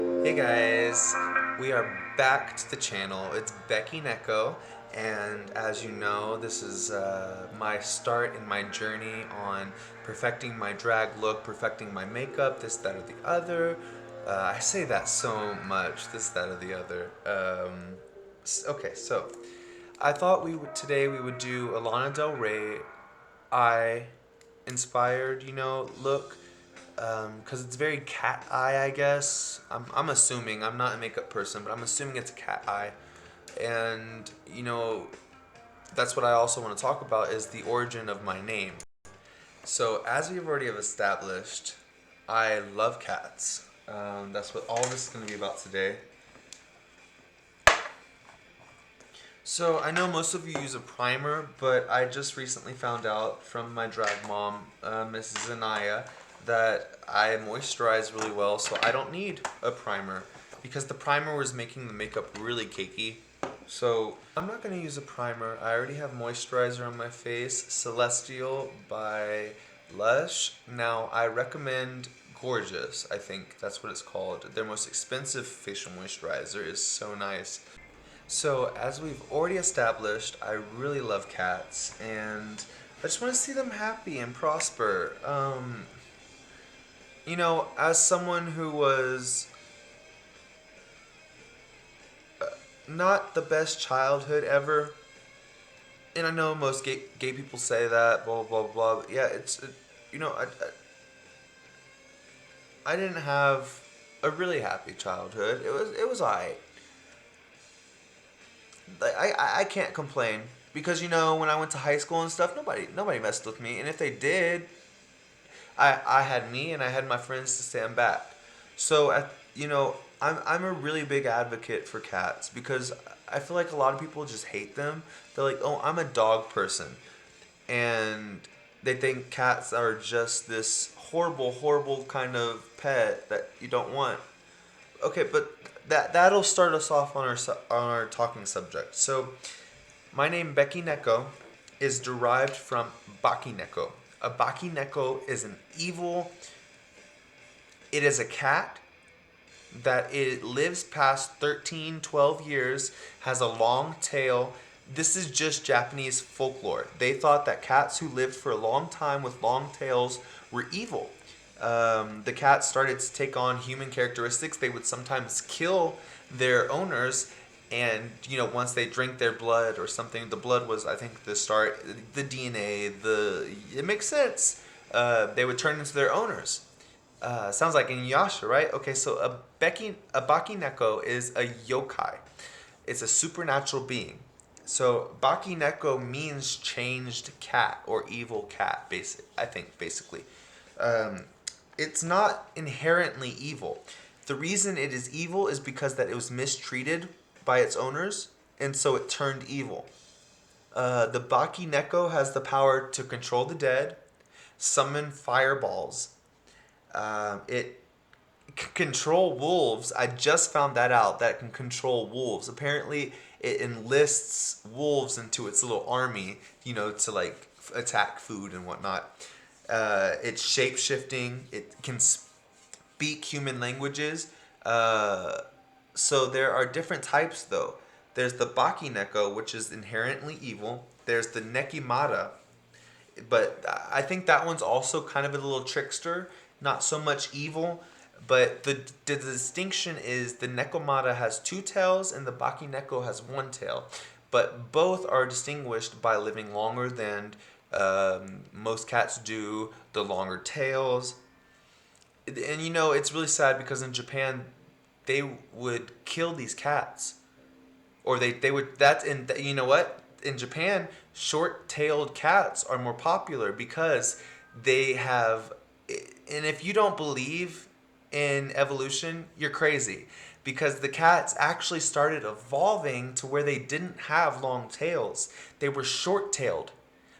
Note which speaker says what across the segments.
Speaker 1: Hey guys, we are back to the channel. It's Becky Neko, and as you know, this is my start in my journey on perfecting my drag look, perfecting my makeup, this, that, or the other. I say that so much, this, that, or the other. Okay, so I thought today we would do a Lana Del Rey eye inspired, look because it's very cat eye, I guess. I'm assuming. I'm not a makeup person, but I'm assuming it's a cat eye. And, that's what I also want to talk about is the origin of my name. So, as we've already have established, I love cats. That's what all this is going to be about today. So, I know most of you use a primer, but I just recently found out from my drag mom, Mrs. Anaya, that I moisturize really well, so I don't need a primer because the primer was making the makeup really cakey. So, I'm not going to use a primer. I already have moisturizer on my face, Celestial by Lush. Now, I recommend Gorgeous, I think that's what it's called. Their most expensive facial moisturizer is so nice. So, as we've already established, I really love cats, and I just want to see them happy and prosper. As someone who was not the best childhood ever, and I know most gay people say that, blah, blah, blah, blah. Yeah, I didn't have a really happy childhood. It was alright. I can't complain because when I went to high school and stuff, nobody messed with me, and if they did, I had me and I had my friends to stand back. So I'm a really big advocate for cats because I feel like a lot of people just hate them. They're like, oh, I'm a dog person, and they think cats are just this horrible, horrible kind of pet that you don't want. Okay, but that'll start us off on our talking subject. So, my name Becky Neko is derived from Baki Neko. A Baki Neko is an evil. It is a cat that it lives past 13, 12 years, has a long tail. This is just Japanese folklore. They thought that cats who lived for a long time with long tails were evil. The cats started to take on human characteristics. They would sometimes kill their owners, and once they drink their blood or something, the blood was, I think, the start, the DNA, it makes sense. They would turn into their owners. Sounds like Inuyasha, right? Okay, so a Baki Neko is a yokai. It's a supernatural being. So Baki Neko means changed cat or evil cat, I think, basically. Um, it's not inherently evil. The reason it is evil is because that it was mistreated by its owners, and so it turned evil. The Baki Neko has the power to control the dead, summon fireballs. It can control wolves. I just found that out, that it can control wolves. Apparently, it enlists wolves into its little army, to like attack food and whatnot. It's shape shifting. It can speak human languages. So there are different types though. There's the Baki Neko, which is inherently evil. There's the Nekimata, but I think that one's also kind of a little trickster, not so much evil. But the distinction is the Nekomata has two tails and the Baki Neko has one tail. But both are distinguished by living longer than most cats do, the longer tails. And it's really sad because in Japan, they would kill these cats. Or they would, that's in, you know what? In Japan, short-tailed cats are more popular because they have, and if you don't believe in evolution, you're crazy. Because the cats actually started evolving to where they didn't have long tails. They were short-tailed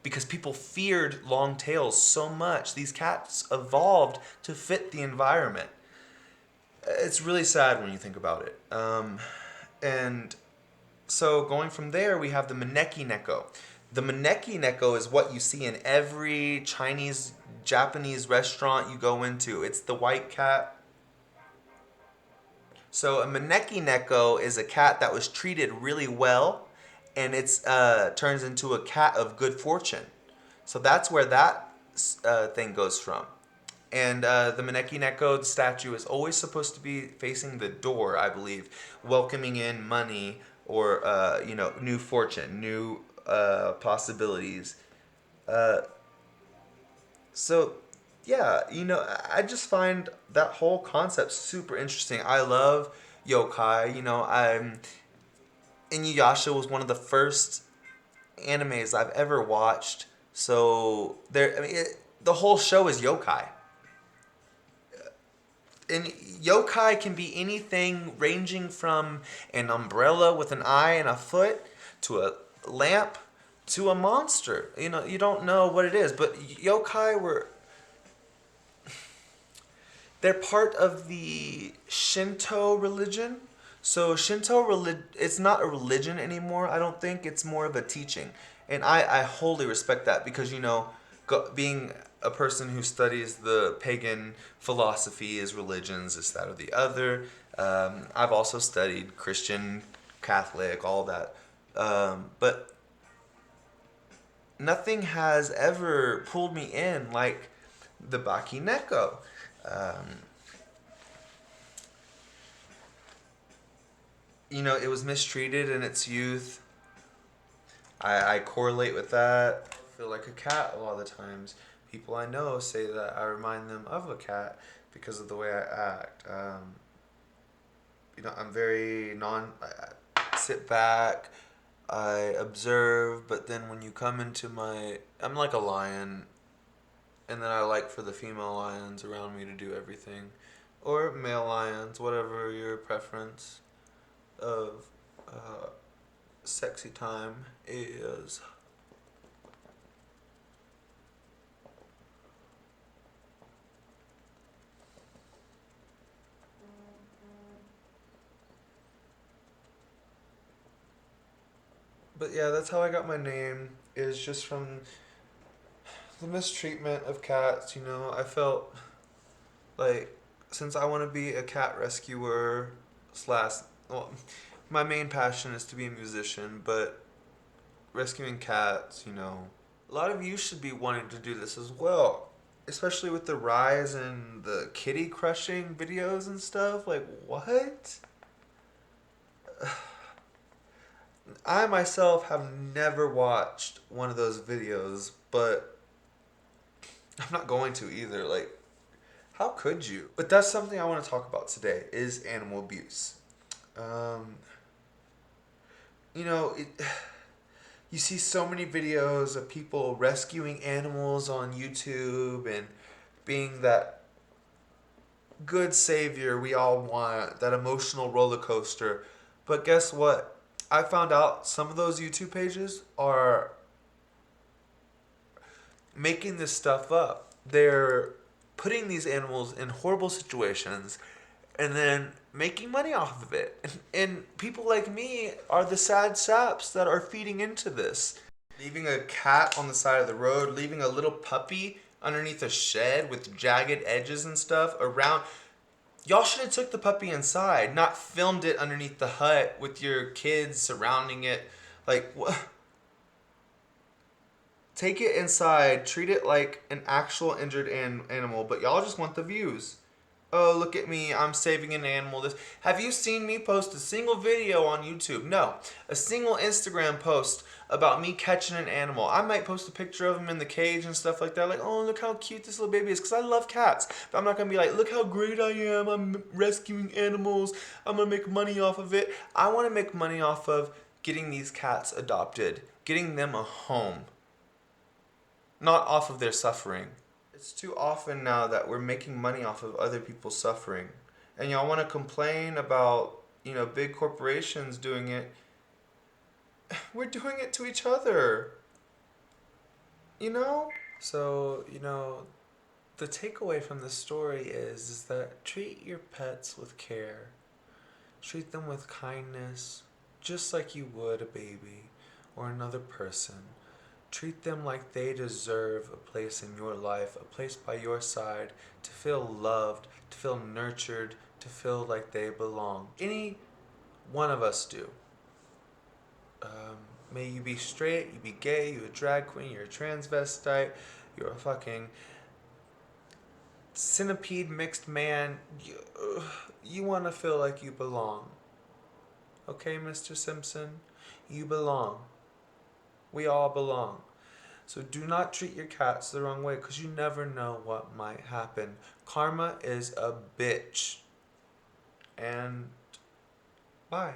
Speaker 1: because people feared long tails so much. These cats evolved to fit the environment. It's really sad when you think about it. And so going from there, we have the Maneki Neko. The Maneki Neko is what you see in every Chinese, Japanese restaurant you go into. It's the white cat. So a Maneki Neko is a cat that was treated really well, and it's turns into a cat of good fortune. So that's where that thing goes from. And the Maneki Neko statue is always supposed to be facing the door, I believe, welcoming in money or new fortune, new possibilities. Uh, so yeah, I just find that whole concept super interesting. I love yokai. Inuyasha was one of the first animes I've ever watched. So the whole show is yokai. And yokai can be anything ranging from an umbrella with an eye and a foot to a lamp to a monster. You don't know what it is, but yokai were they're part of the Shinto religion. So it's not a religion anymore. I don't think it's more of a teaching, and I wholly respect that because being a person who studies the pagan philosophies, religions, this, that, or the other. I've also studied Christian, Catholic, all that, but nothing has ever pulled me in like the Baki Neko. Um, it was mistreated in its youth. I correlate with that. I feel like a cat a lot of the times. People I know say that I remind them of a cat because of the way I act. I'm very I sit back, I observe, but then when you come into I'm like a lion, and then I like for the female lions around me to do everything. Or male lions, whatever your preference of uh, sexy time is. But yeah, that's how I got my name. Is just from the mistreatment of cats. I felt like since I want to be a cat rescuer slash, well, my main passion is to be a musician, but rescuing cats, a lot of you should be wanting to do this as well. Especially with the rise in the kitty crushing videos and stuff. Like, what? I myself have never watched one of those videos, but I'm not going to either. Like, how could you? But that's something I want to talk about today is animal abuse. Um, you know, it, you see so many videos of people rescuing animals on YouTube and being that good savior we all want, that emotional roller coaster. But guess what? I found out some of those YouTube pages are making this stuff up. They're putting these animals in horrible situations and then making money off of it. And people like me are the sad saps that are feeding into this. Leaving a cat on the side of the road, leaving a little puppy underneath a shed with jagged edges and stuff around. Y'all should have took the puppy inside, not filmed it underneath the hut with your kids surrounding it. Like, what? Take it inside, treat it like an actual injured animal, but y'all just want the views. Oh, look at me, I'm saving an animal. Have you seen me post a single video on YouTube? No. A single Instagram post about me catching an animal. I might post a picture of him in the cage and stuff like that. Like, oh, look how cute this little baby is. Because I love cats. But I'm not going to be like, look how great I am. I'm rescuing animals. I'm going to make money off of it. I want to make money off of getting these cats adopted. Getting them a home. Not off of their suffering. It's too often now that we're making money off of other people's suffering. And y'all want to complain about, big corporations doing it. We're doing it to each other. You know? So, the takeaway from this story is that treat your pets with care. Treat them with kindness, just like you would a baby or another person. Treat them like they deserve a place in your life, a place by your side, to feel loved, to feel nurtured, to to feel like they belong. Any one of us do. May you be straight, you be gay, you a drag queen, you're a transvestite, you're a fucking centipede mixed man. You want to feel like you belong. Okay, Mr. Simpson? You belong. We all belong. So do not treat your cats the wrong way, because you never know what might happen. Karma is a bitch. And bye.